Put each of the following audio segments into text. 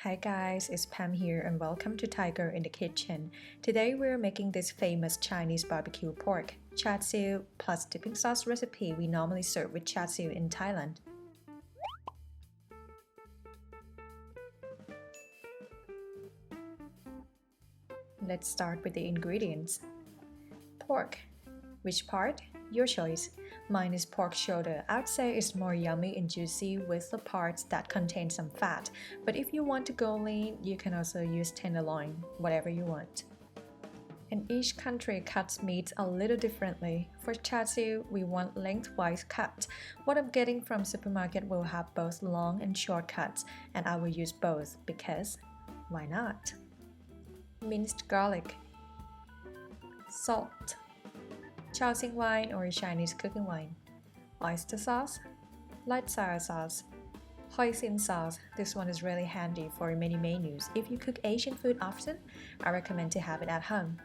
Hi guys, it's Pam here and welcome to Tiger in the Kitchen. Today we're making this famous Chinese barbecue pork, Char Siu plus dipping sauce recipe we normally serve with Char Siu in Thailand. Let's start with the ingredients. Pork. Which part? Your choice. Mine is pork shoulder. I'd say it's more yummy and juicy with the parts that contain some fat. But if you want to go lean, you can also use tenderloin, whatever you want. And each country cuts meat a little differently. For Char Siu, we want lengthwise cut. What I'm getting from supermarket will have both long and short cuts, and I will use both because why not? Minced garlic, salt, Shaoxing wine or Chinese cooking wine, oyster sauce, light soy sauce, hoisin sauce. This one is really handy for many menus. If you cook Asian food often, I recommend to have it at home.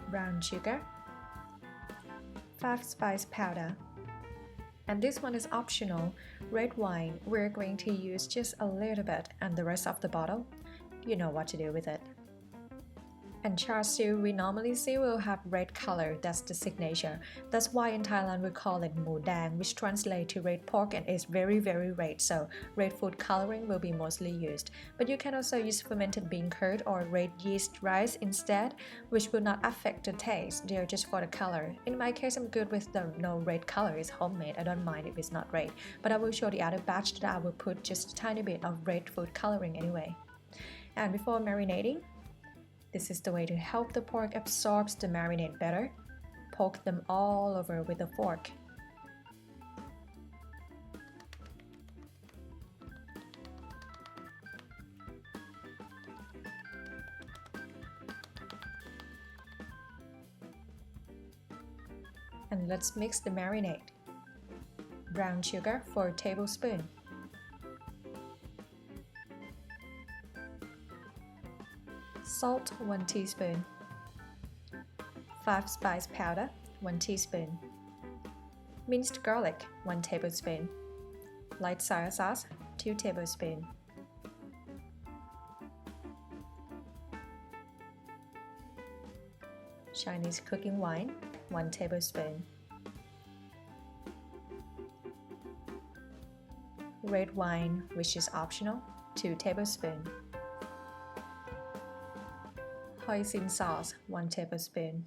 Brown sugar, 5-spice powder, and this one is optional. Red wine, we're going to use just a little bit, and the rest of the bottle, you know what to do with it. And Char Siu we normally see will have red color, that's the signature. That's why in Thailand we call it Moo Dang, which translates to red pork and is very red, so red food coloring will be mostly used. But you can also use fermented bean curd or red yeast rice instead, which will not affect the taste, they're just for the color. In my case I'm good with the no red color, it's homemade, I don't mind if it's not red. But I will show the other batch that I will put just a tiny bit of red food coloring anyway. And before marinating, this is the way to help the pork absorb the marinade better. Poke them all over with a fork. And let's mix the marinade. Brown sugar 4 tablespoons. Salt 1 teaspoon, 5-spice powder 1 teaspoon, minced garlic 1 tablespoon, light soy sauce 2 tablespoons, Chinese cooking wine 1 tablespoon, red wine, which is optional, 2 tablespoons, hoisin sauce 1 tablespoon,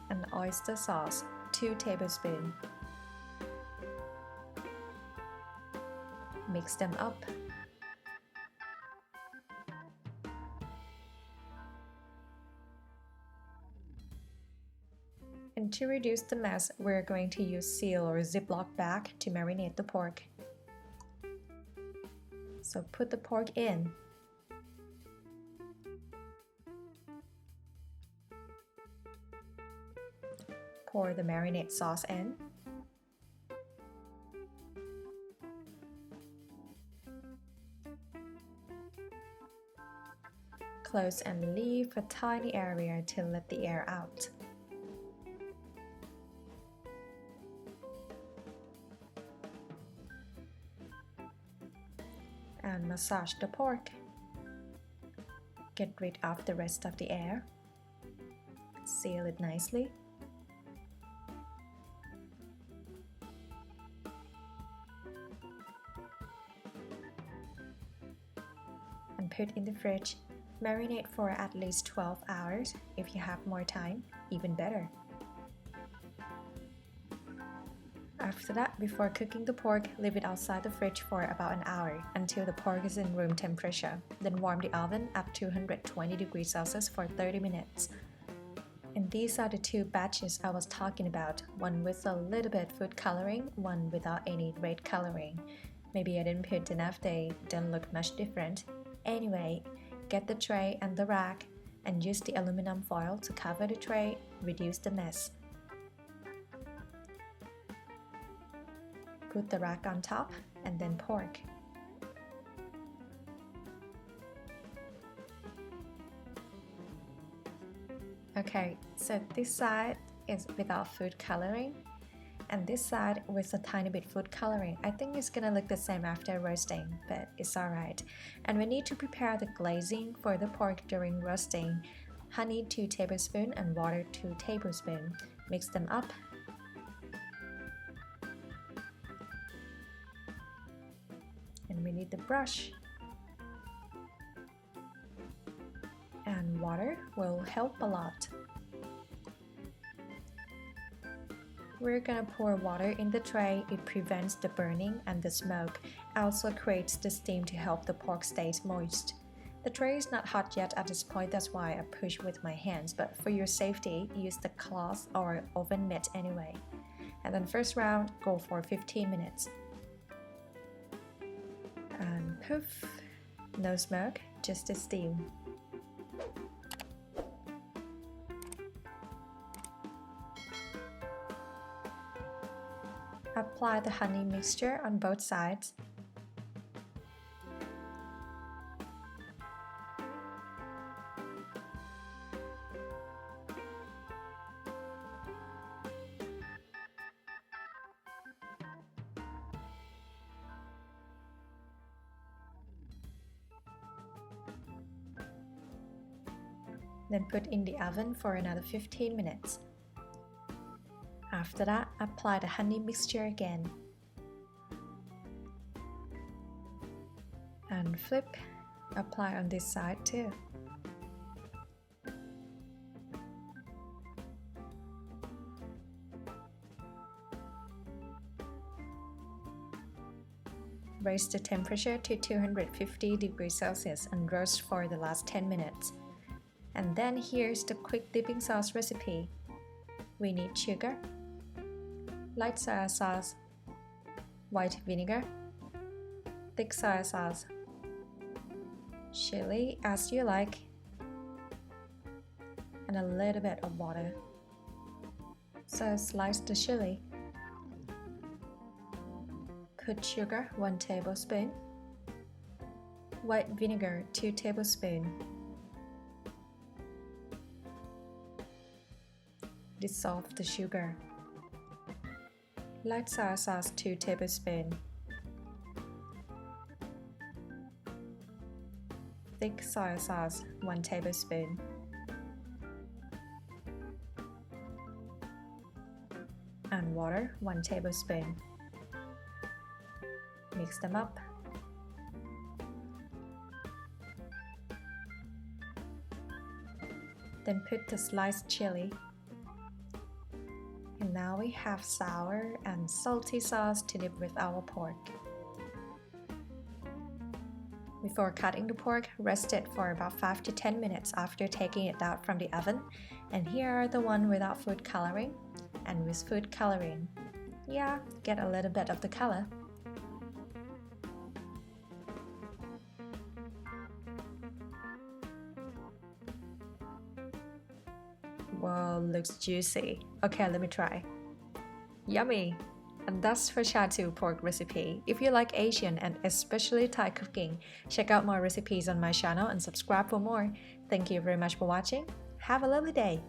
and oyster sauce 2 tablespoons. Mix them up. And to reduce the mess, we're going to use seal or Ziploc bag to marinate the pork. So put the pork in. Pour the marinade sauce in. Close and leave a tiny area to let the air out. And massage the pork. Get rid of the rest of the air. Seal it nicely. And put in the fridge. Marinate for at least 12 hours. If you have more time, even better. After that, before cooking the pork, leave it outside the fridge for about an hour until the pork is in room temperature. Then warm the oven up to 220 degrees Celsius for 30 minutes. And these are the two batches I was talking about, one with a little bit food coloring, one without any red coloring. Maybe I didn't put enough, they don't look much different. Anyway, get the tray and the rack and use the aluminum foil to cover the tray, reduce the mess. Put the rack on top and then pork. Okay, so this side is without food coloring And this side with a tiny bit food coloring. I think it's gonna look the same after roasting, but it's alright. And we need to prepare the glazing for the pork during roasting. Honey 2 tablespoons and water 2 tablespoons. Mix them up. And we need the brush. And water will help a lot. We're gonna pour water in the tray. It prevents the burning and the smoke. Also creates the steam to help the pork stay moist. The tray is not hot yet at this point, that's why I push with my hands, but for your safety, use the cloth or oven mitt anyway. And then first round, go for 15 minutes. And poof, no smoke, just the steam. Apply the honey mixture on both sides. Then put in the oven for another 15 minutes. After that, apply the honey mixture again. And flip, apply on this side too. Raise the temperature to 250 degrees Celsius and roast for the last 10 minutes. And then here's the quick dipping sauce recipe. We need sugar, light soy sauce, white vinegar, thick soy sauce, chili as you like, and a little bit of water. So slice the chili. Put sugar 1 tablespoon, white vinegar 2 tablespoons. Dissolve the sugar. Light soy sauce 2 tablespoons. Thick soy sauce 1 tablespoon. And water 1 tablespoon. Mix them up. Then put the sliced chili. And now we have sour and salty sauce to dip with our pork. Before cutting the pork, rest it for about 5 to 10 minutes after taking it out from the oven. And here are the one without food coloring and with food coloring. Yeah, get a little bit of the color. Wow, looks juicy. Okay, let me try. Yummy! And that's for Char Siu pork recipe. If you like Asian and especially Thai cooking, check out more recipes on my channel and subscribe for more. Thank you very much for watching. Have a lovely day!